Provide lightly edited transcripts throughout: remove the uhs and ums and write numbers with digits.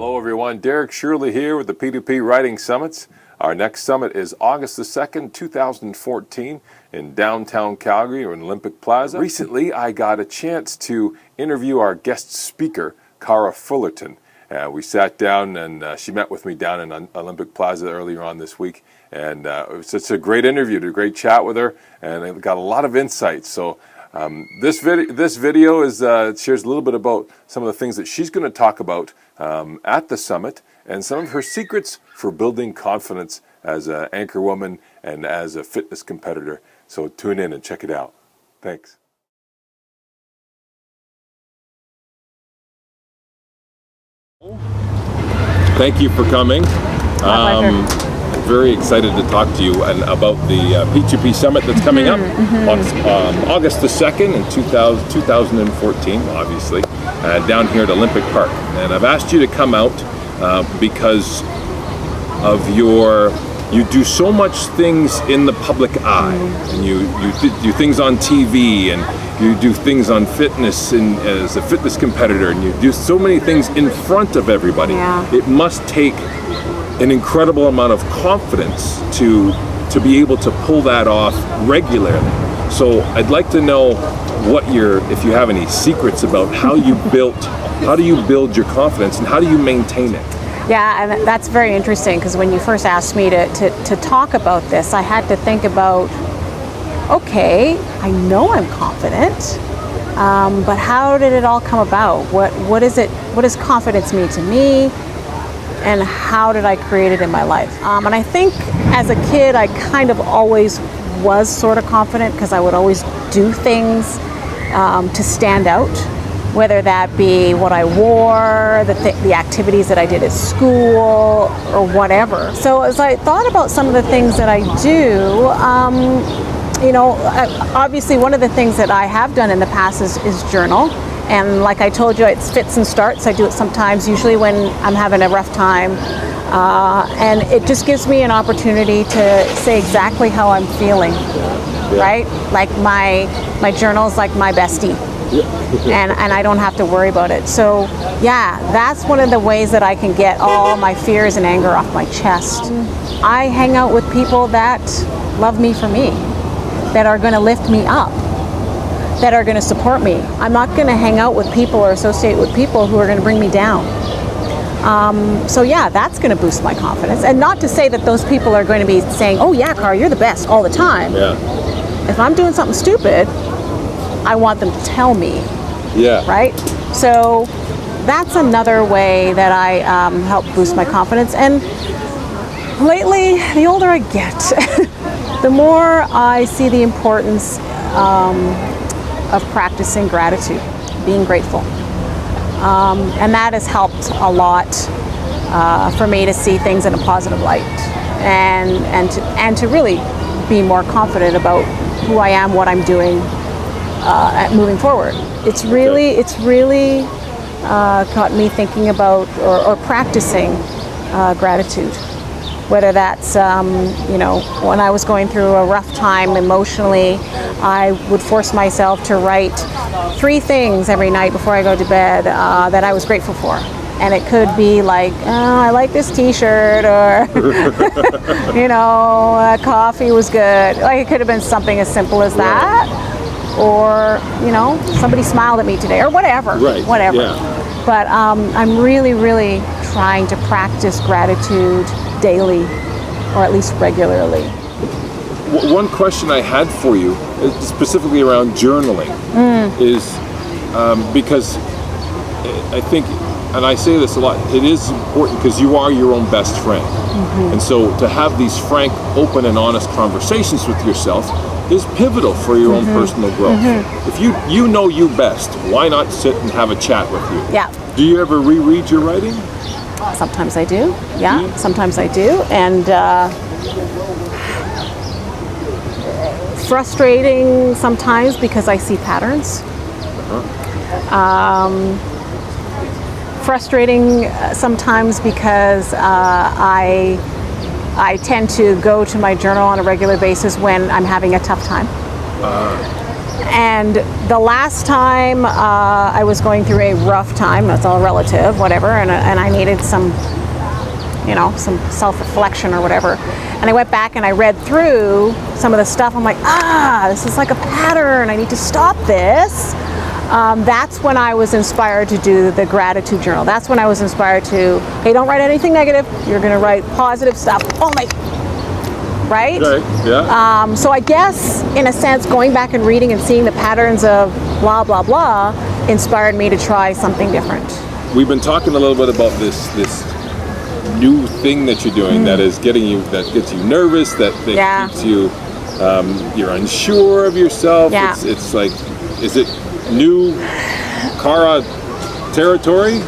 Hello everyone, Derrick, Shirley here with the P2P Writing Summits. Our next summit is August the 2nd, 2014 in downtown Calgary or in Olympic Plaza. Recently, I got a chance to interview our guest speaker, Cara Fullerton. We sat down and she met with me down in Olympic Plaza earlier on this week. And it was such a great interview, a great chat with her, and I got a lot of insights. So this video is shares a little bit about some of the things that she's going to talk about at the summit and some of her secrets for building confidence as an anchor woman and as a fitness competitor. So tune in and check it out. Thanks. Thank you for coming. I'm very excited to talk to you about the P2P Summit that's coming up on August the 2nd in 2014, obviously, down here at Olympic Park. And I've asked you to come out because of you do so much things in the public eye, and you do things on TV, and you do things on fitness and as a fitness competitor, and you do so many things in front of everybody. Yeah. It must take an incredible amount of confidence to be able to pull that off regularly. So I'd like to know if you have any secrets about how do you build your confidence and how do you maintain it? Yeah, and that's very interesting, because when you first asked me to talk about this, I had to think about, okay, I know I'm confident, but how did it all come about? What does confidence mean to me? And how did I create it in my life? And I think as a kid, I kind of always was sort of confident, because I would always do things to stand out, whether that be what I wore, the activities that I did at school, or whatever. So as I thought about some of the things that I do, obviously one of the things that I have done in the past is journal. And like I told you, it's fits and starts. I do it sometimes, usually when I'm having a rough time. And it just gives me an opportunity to say exactly how I'm feeling, right? Like my journal's like my bestie. and I don't have to worry about it. So yeah, that's one of the ways that I can get all my fears and anger off my chest. I hang out with people that love me for me, that are going to lift me up, that are going to support me. I'm not going to hang out with people or associate with people who are going to bring me down. So yeah, that's going to boost my confidence. And not to say that those people are going to be saying, oh yeah, Cara, you're the best all the time. Yeah. If I'm doing something stupid, I want them to tell me. Yeah. Right? So that's another way that I help boost my confidence. And lately, the older I get, the more I see the importance of practicing gratitude, being grateful. And that has helped a lot for me to see things in a positive light and to really be more confident about who I am, what I'm doing, moving forward. It's really got me thinking about or practicing gratitude. Whether that's, when I was going through a rough time emotionally, I would force myself to write 3 things every night before I go to bed that I was grateful for. And it could be like, oh, I like this t-shirt, or, coffee was good. Like, it could have been something as simple as that. Or, somebody smiled at me today, or whatever. Right. Whatever. Yeah. But I'm really, really trying to practice gratitude daily, or at least regularly. One question I had for you, specifically around journaling, is because I think, and I say this a lot, it is important because you are your own best friend. And so to have these frank, open, and honest conversations with yourself is pivotal for your own personal growth. If you know you best, why not sit and have a chat with you? Yeah. Do you ever reread your writing? Sometimes I do. Yeah, sometimes I do. And frustrating sometimes because I see patterns. Frustrating sometimes because I tend to go to my journal on a regular basis when I'm having a tough time. And the last time I was going through a rough time, that's all relative, whatever, and I needed some, some self-reflection or whatever. And I went back and I read through some of the stuff. I'm like, this is like a pattern. I need to stop this. That's when I was inspired to do the gratitude journal. That's when I was inspired to, hey, don't write anything negative. You're going to write positive stuff. Right? Okay, yeah. So I guess, in a sense, going back and reading and seeing the patterns of blah, blah, blah inspired me to try something different. We've been talking a little bit about this new thing that you're doing that gets you nervous, that keeps you, you're unsure of yourself. Yeah. It's like, is it new Cara territory?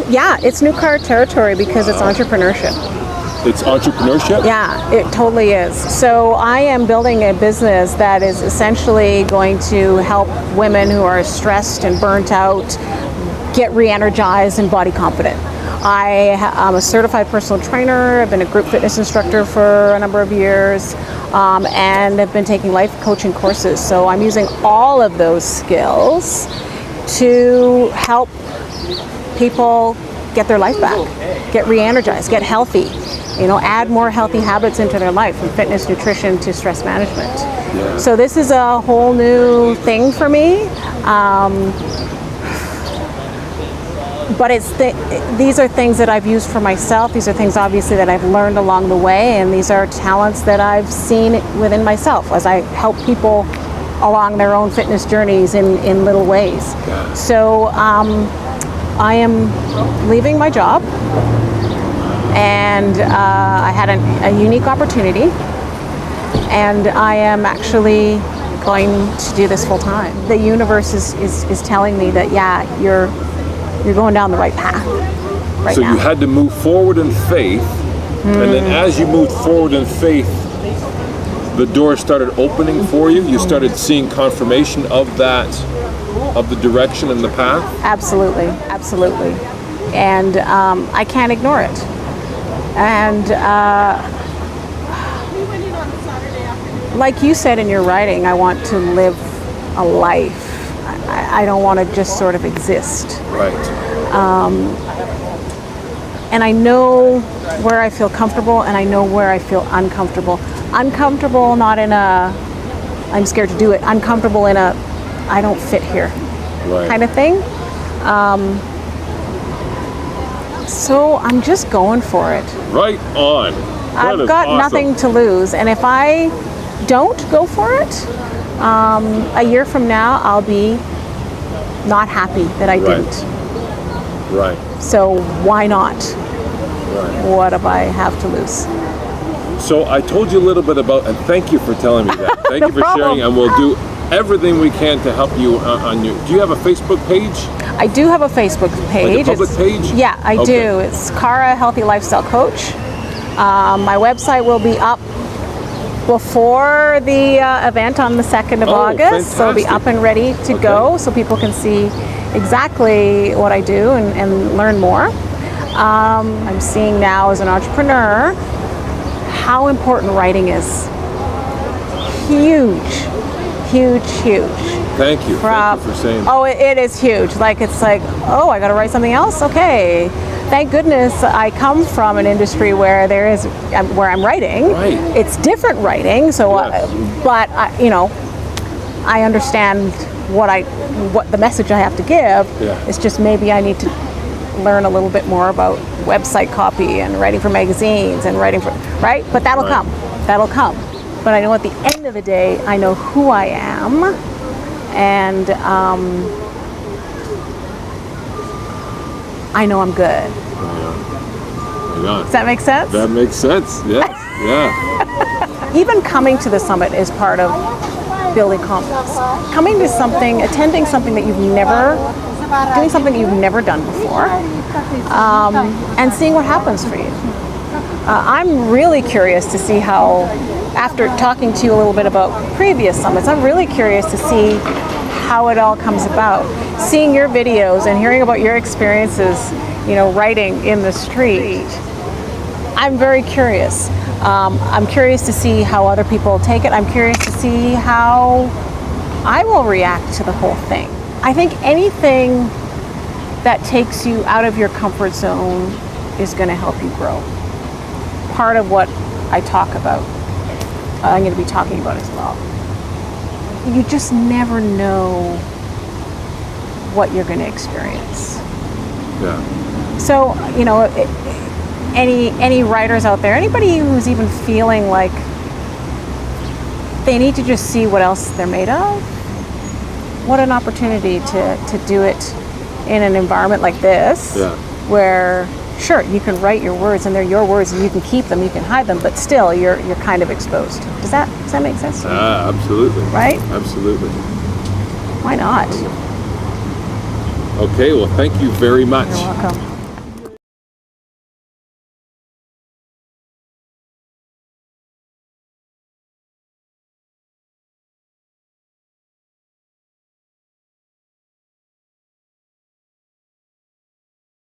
Yeah, it's new Cara territory because it's entrepreneurship. It's entrepreneurship? Yeah, it totally is. So I am building a business that is essentially going to help women who are stressed and burnt out get re-energized and body confident. I'm a certified personal trainer. I've been a group fitness instructor for a number of years, and I've been taking life coaching courses. So I'm using all of those skills to help people get their life back, get re-energized, get healthy, add more healthy habits into their life, from fitness, nutrition to stress management. Yeah. So this is a whole new thing for me. But these are things that I've used for myself. These are things, obviously, that I've learned along the way, and these are talents that I've seen within myself as I help people along their own fitness journeys in little ways. Yeah. So I am leaving my job, and I had a unique opportunity, and I am actually going to do this full time. The universe is telling me that, you're going down the right path right now. So you had to move forward in faith, and then as you moved forward in faith, the doors started opening for you. You started seeing confirmation of the direction and the path? Absolutely. And I can't ignore it. And like you said in your writing, I want to live a life. I don't want to just sort of exist. Right. And I know where I feel comfortable, and I know where I feel uncomfortable. Uncomfortable, not in a, I'm scared to do it. Uncomfortable in a, I don't fit here kind of thing. So I'm just going for it. Right on. I've got nothing to lose, and if I don't go for it, a year from now, I'll be not happy that I didn't. Right. So why not? Right. What do I have to lose? So I told you a little bit about, and thank you for telling me that. Thank No you for problem. sharing, and we'll do everything we can to help you on your. Do you have a Facebook page? I do have a Facebook page. Like a public page? Yeah, I do. It's Cara Healthy Lifestyle Coach. My website will be up before the event on the 2nd of August. Fantastic. So it'll be up and ready to go, so people can see exactly what I do and learn more. I'm seeing now as an entrepreneur how important writing is. Huge. Thank you. Thank you for saying that. Oh, it is huge. Like, it's like, oh, I got to write something else? Okay. Thank goodness I come from an industry where where I'm writing. Right. It's different writing, so Yes. but I understand what the message I have to give. Yeah. It's just maybe I need to learn a little bit more about website copy and writing for magazines and writing for, right? But that'll come. But I know at the end of the day, I know who I am, and I know I'm good. Does that make sense? That makes sense. Yes. Yeah. Even coming to the summit is part of building confidence. Coming to something, attending something that doing something you've never done before, and seeing what happens for you. I'm really curious to see how, after talking to you a little bit about previous summits, I'm really curious to see how it all comes about. Seeing your videos and hearing about your experiences, writing in the street, I'm very curious. I'm curious to see how other people take it. I'm curious to see how I will react to the whole thing. I think anything that takes you out of your comfort zone is going to help you grow. Part of what I talk about, I'm going to be talking about as well. You just never know what you're going to experience. Yeah. So, you know, any writers out there, anybody who's even feeling like they need to just see what else they're made of, what an opportunity to do it in an environment like this, where sure, you can write your words and they're your words and you can keep them, you can hide them, but still you're kind of exposed. Does that make sense? Absolutely. Right? Absolutely. Why not? Okay, well, thank you very much. You're welcome.